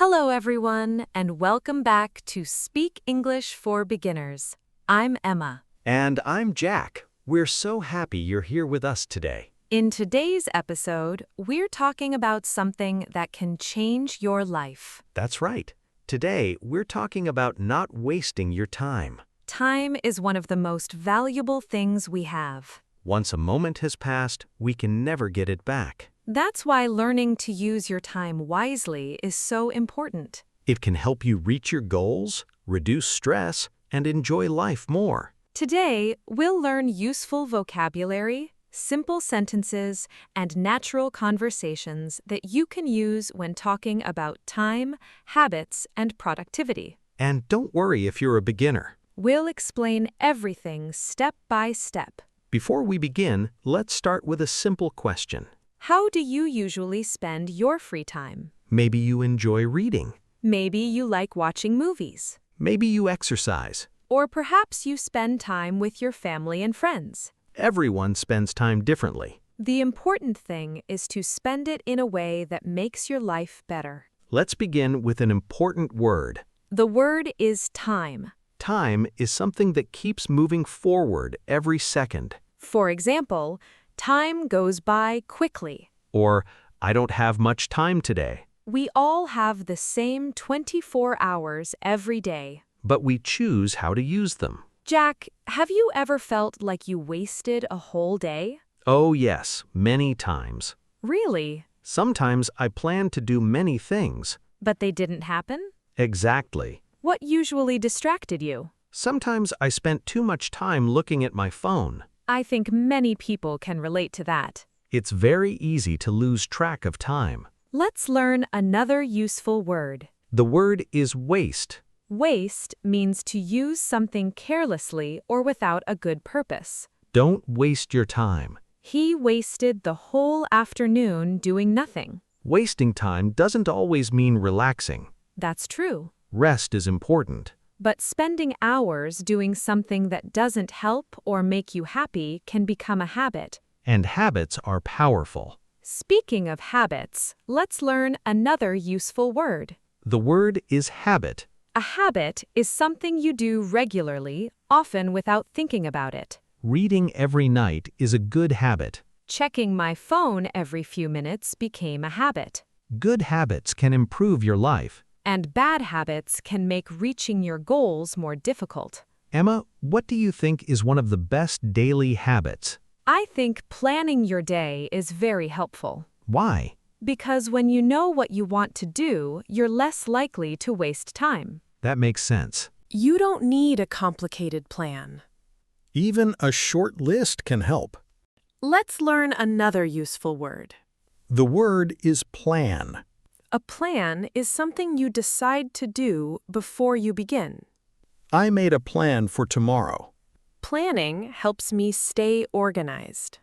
Hello, everyone, and welcome back to Speak English for Beginners. I'm Emma. And I'm Jack. We're so happy you're here with us today. In today's episode, we're talking about something that can change your life. That's right. Today, we're talking about not wasting your time. Time is one of the most valuable things we have. Once a moment has passed, we can never get it back. That's why learning to use your time wisely is so important. It can help you reach your goals, reduce stress, and enjoy life more. Today, we'll learn useful vocabulary, simple sentences, and natural conversations that you can use when talking about time, habits, and productivity. And don't worry if you're a beginner. We'll explain everything step by step. Before we begin, let's start with a simple question. How do you usually spend your free time? Maybe you enjoy reading. Maybe you like watching movies. Maybe you exercise. Or perhaps you spend time with your family and friends. Everyone spends time differently. The important thing is to spend it in a way that makes your life better. Let's begin with an important word. The word is time. Time is something that keeps moving forward every second. For example, time goes by quickly. Or, I don't have much time today. We all have the same 24 hours every day. But we choose how to use them. Jack, have you ever felt like you wasted a whole day? Oh yes, many times. Really? Sometimes I plan to do many things. But they didn't happen? Exactly. What usually distracted you? Sometimes I spent too much time looking at my phone. I think many people can relate to that. It's very easy to lose track of time. Let's learn another useful word. The word is waste. Waste means to use something carelessly or without a good purpose. Don't waste your time. He wasted the whole afternoon doing nothing. Wasting time doesn't always mean relaxing. That's true. Rest is important. But spending hours doing something that doesn't help or make you happy can become a habit. And habits are powerful. Speaking of habits, let's learn another useful word. The word is habit. A habit is something you do regularly, often without thinking about it. Reading every night is a good habit. Checking my phone every few minutes became a habit. Good habits can improve your life. And bad habits can make reaching your goals more difficult. Emma, what do you think is one of the best daily habits? I think planning your day is very helpful. Why? Because when you know what you want to do, you're less likely to waste time. That makes sense. You don't need a complicated plan. Even a short list can help. Let's learn another useful word. The word is plan. A plan is something you decide to do before you begin. I made a plan for tomorrow. Planning helps me stay organized.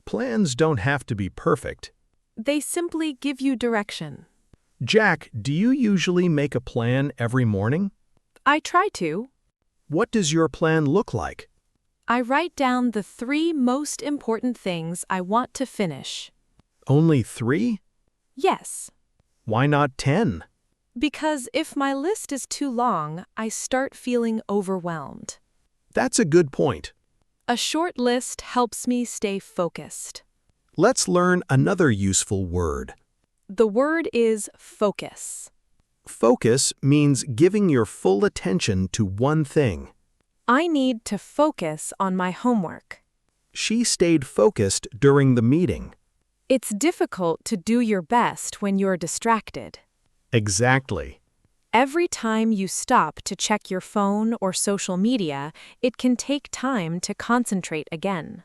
Plans don't have to be perfect. They simply give you direction. Jack, do you usually make a plan every morning? I try to. What does your plan look like? I write down the 3 most important things I want to finish. Only 3? Yes. Why not 10? Because if my list is too long, I start feeling overwhelmed. That's a good point. A short list helps me stay focused. Let's learn another useful word. The word is focus. Focus means giving your full attention to one thing. I need to focus on my homework. She stayed focused during the meeting. It's difficult to do your best when you're distracted. Exactly. Every time you stop to check your phone or social media, it can take time to concentrate again.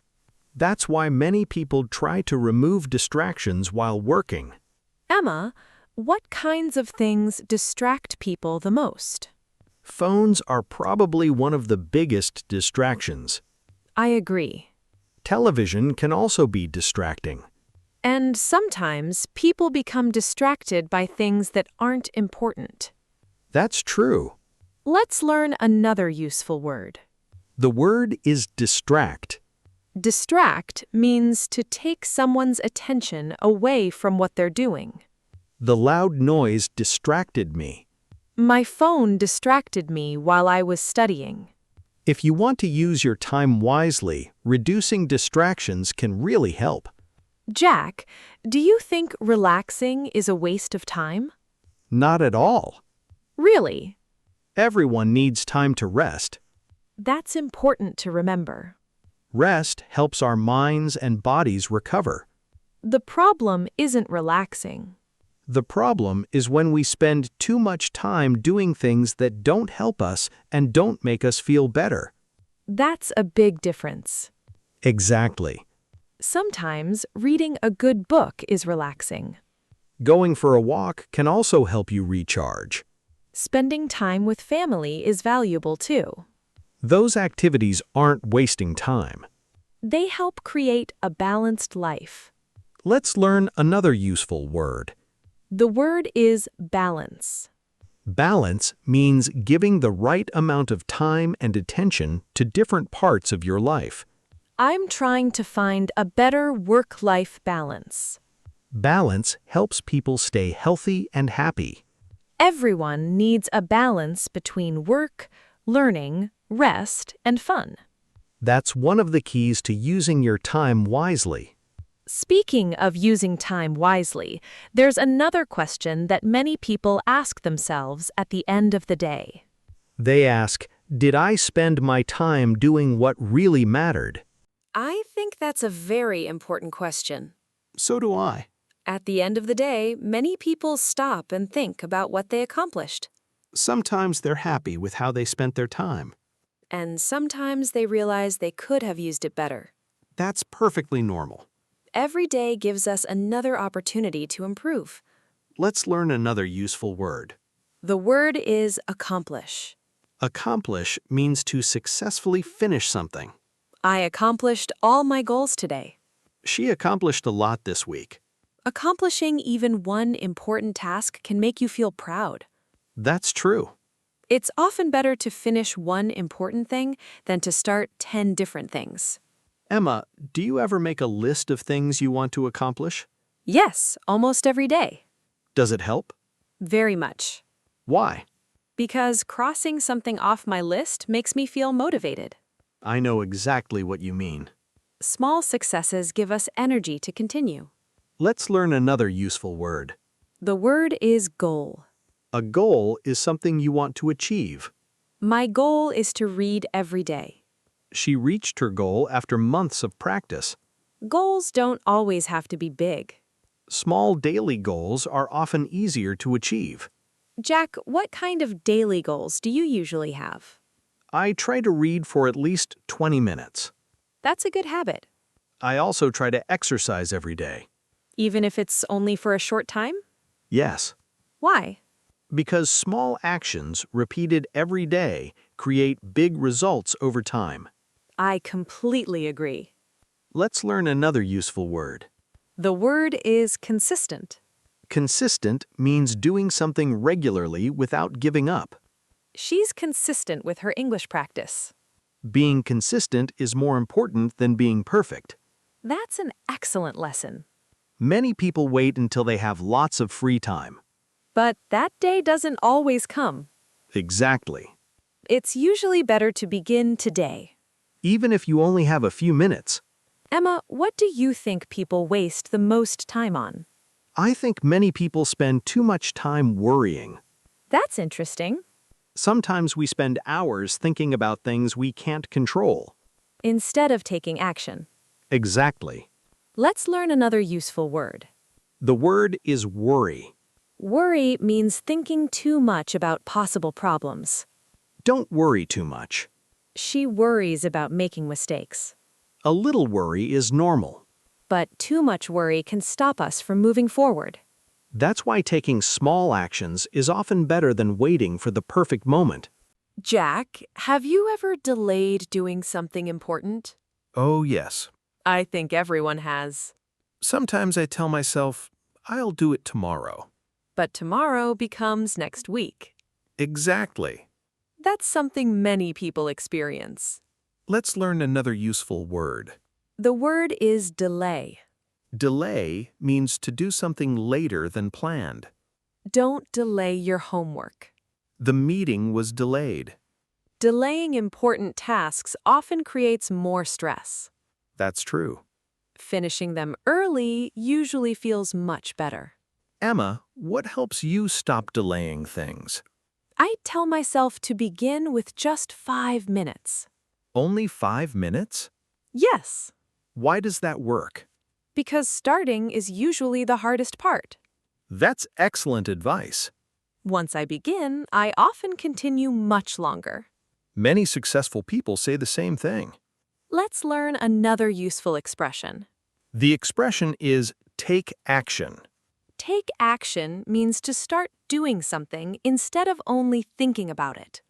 That's why many people try to remove distractions while working. Emma, what kinds of things distract people the most? Phones are probably one of the biggest distractions. I agree. Television can also be distracting. And sometimes people become distracted by things that aren't important. That's true. Let's learn another useful word. The word is distract. Distract means to take someone's attention away from what they're doing. The loud noise distracted me. My phone distracted me while I was studying. If you want to use your time wisely, reducing distractions can really help. Jack, do you think relaxing is a waste of time? Not at all. Really? Everyone needs time to rest. That's important to remember. Rest helps our minds and bodies recover. The problem isn't relaxing. The problem is when we spend too much time doing things that don't help us and don't make us feel better. That's a big difference. Exactly. Sometimes reading a good book is relaxing. Going for a walk can also help you recharge. Spending time with family is valuable too. Those activities aren't wasting time. They help create a balanced life. Let's learn another useful word. The word is balance. Balance means giving the right amount of time and attention to different parts of your life. I'm trying to find a better work-life balance. Balance helps people stay healthy and happy. Everyone needs a balance between work, learning, rest, and fun. That's one of the keys to using your time wisely. Speaking of using time wisely, there's another question that many people ask themselves at the end of the day. They ask, did I spend my time doing what really mattered? I think that's a very important question. So do I. At the end of the day, many people stop and think about what they accomplished. Sometimes they're happy with how they spent their time. And sometimes they realize they could have used it better. That's perfectly normal. Every day gives us another opportunity to improve. Let's learn another useful word. The word is accomplish. Accomplish means to successfully finish something. I accomplished all my goals today. She accomplished a lot this week. Accomplishing even one important task can make you feel proud. That's true. It's often better to finish one important thing than to start 10 different things. Emma, do you ever make a list of things you want to accomplish? Yes, almost every day. Does it help? Very much. Why? Because crossing something off my list makes me feel motivated. I know exactly what you mean. Small successes give us energy to continue. Let's learn another useful word. The word is goal. A goal is something you want to achieve. My goal is to read every day. She reached her goal after months of practice. Goals don't always have to be big. Small daily goals are often easier to achieve. Jack, what kind of daily goals do you usually have? I try to read for at least 20 minutes. That's a good habit. I also try to exercise every day. Even if it's only for a short time? Yes, Why? because small actions repeated every day create big results over time. I completely agree. Let's learn another useful word. The word is consistent. Consistent means doing something regularly without giving up. She's consistent with her English practice. Being consistent is more important than being perfect. That's an excellent lesson. Many people wait until they have lots of free time. But that day doesn't always come. Exactly. It's usually better to begin today. Even if you only have a few minutes. Emma, what do you think people waste the most time on? I think many people spend too much time worrying. That's interesting. Sometimes we spend hours thinking about things we can't control. Instead of taking action. Exactly. Let's learn another useful word. The word is worry. Worry means thinking too much about possible problems. Don't worry too much. She worries about making mistakes. A little worry is normal. But too much worry can stop us from moving forward. That's why taking small actions is often better than waiting for the perfect moment. Jack, have you ever delayed doing something important? Oh, yes. I think everyone has. Sometimes I tell myself, I'll do it tomorrow. But tomorrow becomes next week. Exactly. That's something many people experience. Let's learn another useful word. The word is delay. Delay means to do something later than planned. Don't delay your homework. The meeting was delayed. Delaying important tasks often creates more stress. That's true. Finishing them early usually feels much better. Emma, what helps you stop delaying things? I tell myself to begin with just 5 minutes. Only 5 minutes? Yes, Why does that work? because starting is usually the hardest part. That's excellent advice. Once I begin, I often continue much longer. Many successful people say the same thing. Let's learn another useful expression. The expression is take action. Take action means to start doing something instead of only thinking about it.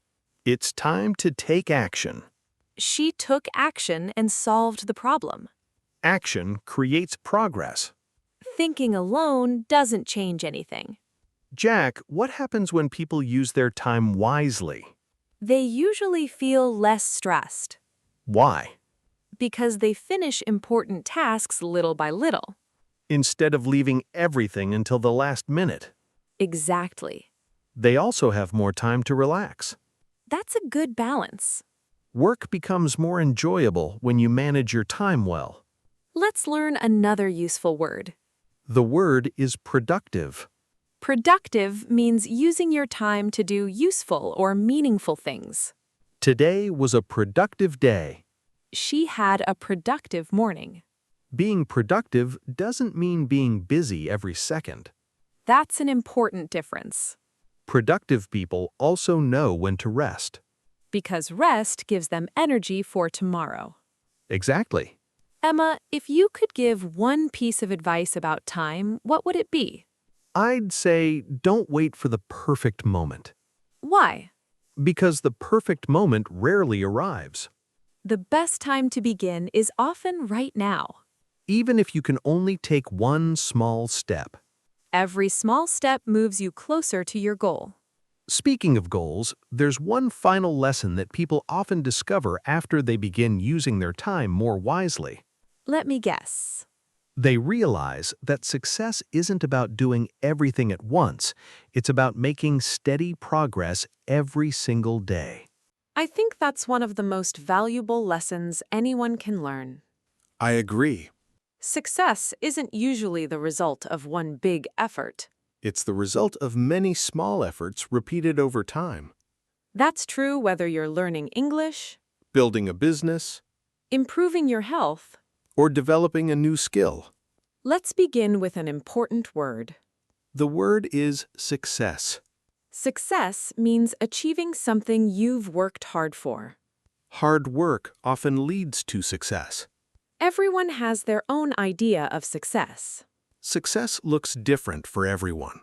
It's time to take action. She took action and solved the problem. Action creates progress. Thinking alone doesn't change anything. Jack, what happens when people use their time wisely? They usually feel less stressed Why? because they finish important tasks little by little. Instead of leaving everything until the last minute. Exactly. They also have more time to relax. That's a good balance. Work becomes more enjoyable when you manage your time well. Let's learn another useful word. The word is productive. Productive means using your time to do useful or meaningful things. Today was a productive day. She had a productive morning. Being productive doesn't mean being busy every second. That's an important difference, Productive people also know when to rest. because rest gives them energy for tomorrow. Exactly. Emma, if you could give one piece of advice about time, what would it be? I'd say don't wait for the perfect moment, Why? because the perfect moment rarely arrives. The best time to begin is often right now. Even if you can only take one small step. Every small step moves you closer to your goal. Speaking of goals, there's one final lesson that people often discover after they begin using their time more wisely. Let me guess. They realize that success isn't about doing everything at once. It's about making steady progress every single day. I think that's one of the most valuable lessons anyone can learn. I agree. Success isn't usually the result of one big effort. It's the result of many small efforts repeated over time. That's true whether you're learning English, Building a business, improving your health. or developing a new skill. Let's begin with an important word. The word is success. Success means achieving something you've worked hard for. Hard work often leads to success. Everyone has their own idea of success. Success looks different for everyone.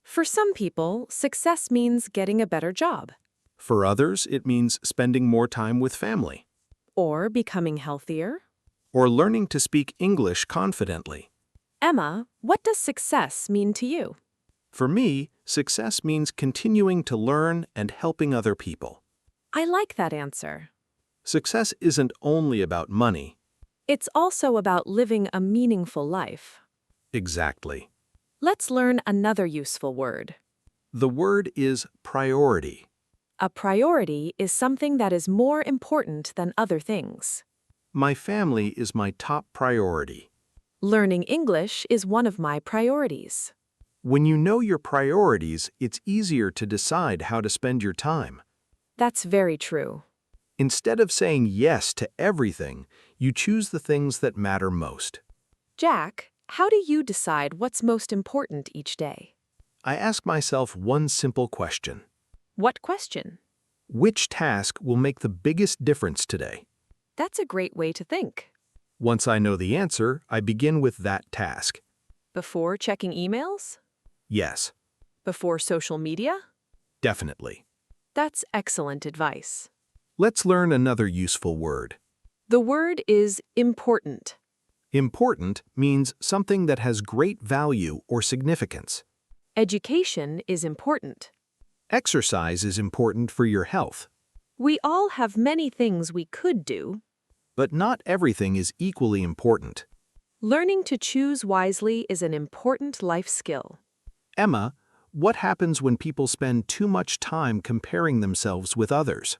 For some people, success means getting a better job, For others, it means spending more time with family, or becoming healthier. or learning to speak English confidently. Emma, what does success mean to you? For me, success means continuing to learn and helping other people. I like that answer. Success isn't only about money. It's also about living a meaningful life. Exactly. Let's learn another useful word. The word is priority. A priority is something that is more important than other things. My family is my top priority. Learning English is one of my priorities. When you know your priorities, it's easier to decide how to spend your time. That's very true. Instead of saying yes to everything, you choose the things that matter most. Jack, how do you decide what's most important each day? I ask myself one simple question. What question? Which task will make the biggest difference today? That's a great way to think. Once I know the answer, I begin with that task. Before checking emails? Yes, Before social media? definitely. That's excellent advice. Let's learn another useful word. The word is important. Important means something that has great value or significance. Education is important. Exercise is important for your health, We all have many things we could do. but not everything is equally important. Learning to choose wisely is an important life skill. Emma, what happens when people spend too much time comparing themselves with others?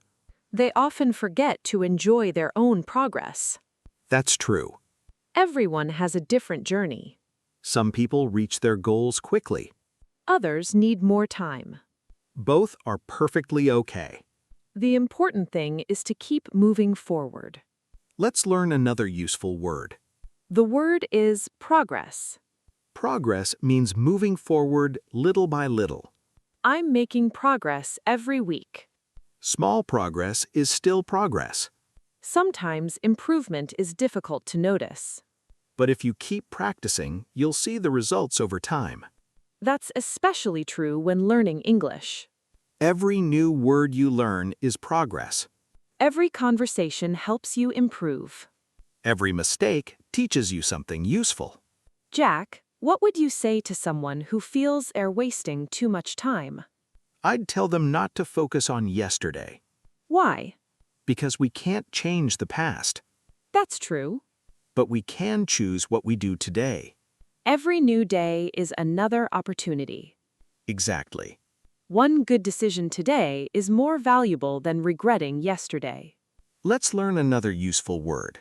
They often forget to enjoy their own progress. That's true. Everyone has a different journey. Some people reach their goals quickly. Others need more time. Both are perfectly okay. The important thing is to keep moving forward. Let's learn another useful word. The word is progress. Progress means moving forward little by little. I'm making progress every week. Small progress is still progress. Sometimes improvement is difficult to notice. But if you keep practicing, you'll see the results over time. That's especially true when learning English. Every new word you learn is progress. Every conversation helps you improve. Every mistake teaches you something useful. Jack, what would you say to someone who feels they're wasting too much time? I'd tell them not to focus on yesterday, Why? because we can't change the past, That's true. but we can choose what we do today. Every new day is another opportunity. Exactly. One good decision today is more valuable than regretting yesterday. Let's learn another useful word.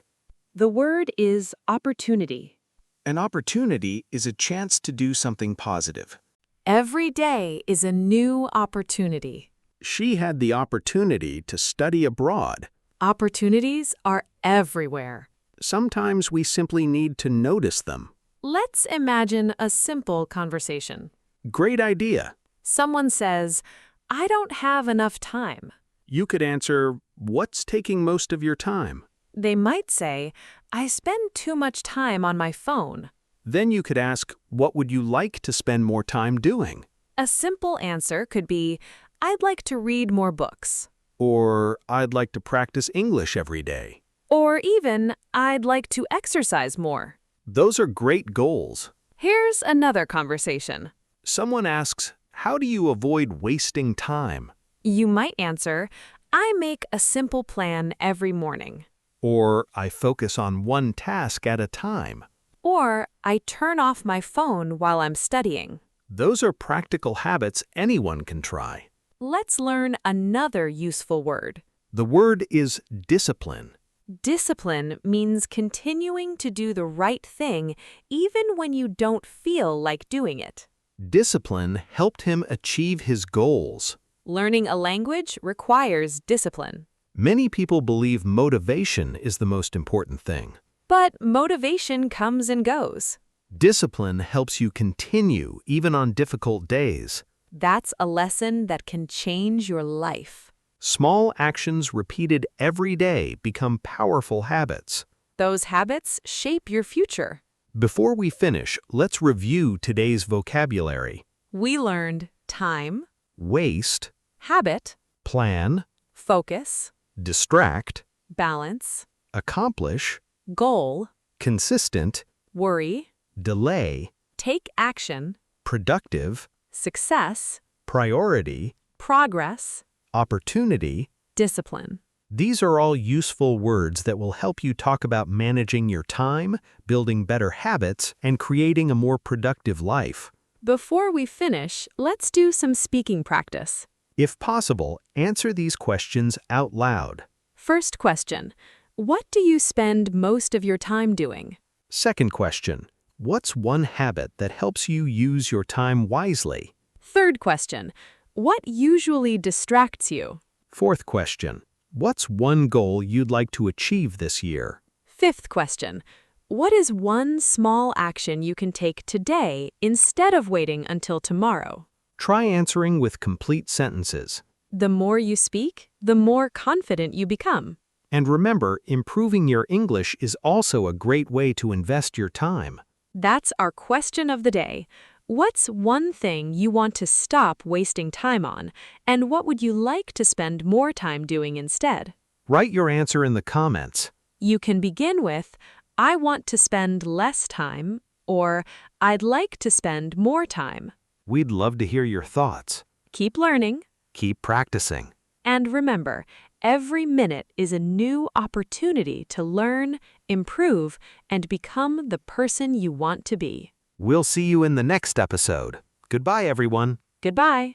The word is opportunity. An opportunity is a chance to do something positive. Every day is a new opportunity. She had the opportunity to study abroad. Opportunities are everywhere. Sometimes we simply need to notice them. Let's imagine a simple conversation. Great idea. Someone says, "I don't have enough time." You could answer, "What's taking most of your time?" They might say, "I spend too much time on my phone." Then you could ask, "What would you like to spend more time doing?" A simple answer could be, "I'd like to read more books." Or, "I'd like to practice English every day." Or even, "I'd like to exercise more." Those are great goals. Here's another conversation. Someone asks, "How do you avoid wasting time?" You might answer, "I make a simple plan every morning." Or, "I focus on one task at a time." Or, "I turn off my phone while I'm studying." Those are practical habits anyone can try. Let's learn another useful word. The word is discipline. Discipline means continuing to do the right thing even when you don't feel like doing it. Discipline helped him achieve his goals. Learning a language requires discipline. Many people believe motivation is the most important thing. But motivation comes and goes. Discipline helps you continue even on difficult days. That's a lesson that can change your life. Small actions repeated every day become powerful habits. Those habits shape your future. Before we finish, let's review today's vocabulary. We learned time, Waste, habit, plan, focus, distract, balance, accomplish, goal, consistent, worry, delay, take action, productive, success, priority, progress, opportunity. discipline. These are all useful words that will help you talk about managing your time, building better habits, and creating a more productive life. Before we finish, let's do some speaking practice. If possible, answer these questions out loud. First question, what do you spend most of your time doing? Second question, what's one habit that helps you use your time wisely? Third question, what usually distracts you? Fourth question, what's one goal you'd like to achieve this year? Fifth question, what is one small action you can take today instead of waiting until tomorrow? Try answering with complete sentences. The more you speak, the more confident you become. And remember, improving your English is also a great way to invest your time. That's our question of the day. What's one thing you want to stop wasting time on, and what would you like to spend more time doing instead? Write your answer in the comments. You can begin with, "I want to spend less time," or "I'd like to spend more time." We'd love to hear your thoughts. Keep learning, Keep practicing. and remember, Every minute is a new opportunity to learn, improve, and become the person you want to be. We'll see you in the next episode. Goodbye, everyone. Goodbye.